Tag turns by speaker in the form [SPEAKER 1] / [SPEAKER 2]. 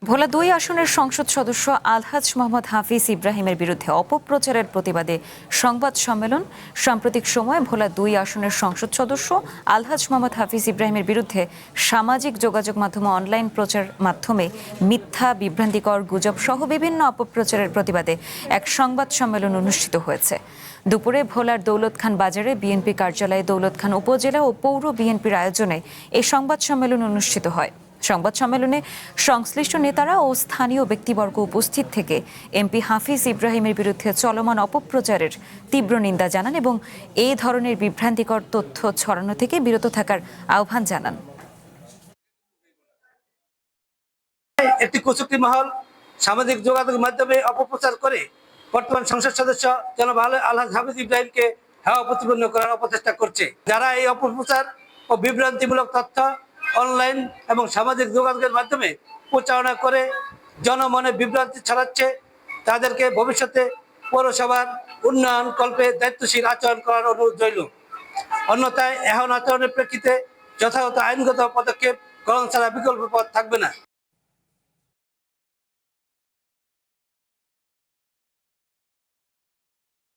[SPEAKER 1] ভোলা ২ আসনের সংসদ সদস্য আলহাজ মোহাম্মদ হাফিজ ইব্রাহিমের বিরুদ্ধে অপপ্রচারের প্রতিবাদে সংবাদ সম্মেলন। সাম্প্রতিক সময়ে ভোলা ২ আসনের সংসদ সদস্য আলহাজ মোহাম্মদ হাফিজ ইব্রাহিমের বিরুদ্ধে সামাজিক যোগাযোগ মাধ্যমে অনলাইন প্রচার মাধ্যমে মিথ্যা, বিভ্রান্তিকর, গুজব সহ বিভিন্ন অপপ্রচারের প্রতিবাদে এক সংবাদ সম্মেলন অনুষ্ঠিত হয়েছে। দুপুরে ভোলার দৌলত খান বাজারে বিএনপি কার্যালয়ে দৌলত খান উপজেলা ও পৌর বিএনপির আয়োজনে এই সংবাদ সম্মেলন অনুষ্ঠিত হয়। সংবাদ সম্মেলনে সংশ্লিষ্ট নেতারা ও স্থানীয় ব্যক্তিবর্গ উপস্থিত থেকে এমপি হাফিজ ইব্রাহিমের বিরুদ্ধে চলমান অপপ্রচারের তীব্র নিন্দা জানান এবং এই ধরনের বিভ্রান্তিকর তথ্য ছড়ানো থেকে বিরত থাকার আহ্বান জানান।
[SPEAKER 2] একটি কুচক্রী মহল সামাজিক যোগাযোগের মাধ্যমে অপপ্রচার করে বর্তমান সংসদ সদস্য জনাব আলহাজ হাফিজ ইব্রাহিমকে হেয় প্রতিপন্ন করার অপচেষ্টা করছে। যারা এই অপপ্রচার ও বিভ্রান্তিমূলক তথ্য অনলাইন এবং সামাজিক যোগাযোগের মাধ্যমে প্রচারণা করে জনমনে বিভ্রান্তি ছড়াচ্ছে, তাদেরকে ভবিষ্যতে পৌরসভার উন্নয়ন কল্পে দায়িত্বশীল আচরণ করার অনুরোধ রইল। অন্যথায় এখন আচরণের প্রেক্ষিতে যথাযথ আইনগত পদক্ষেপ গ্রহণ ছাড়া বিকল্প পথ থাকবে না।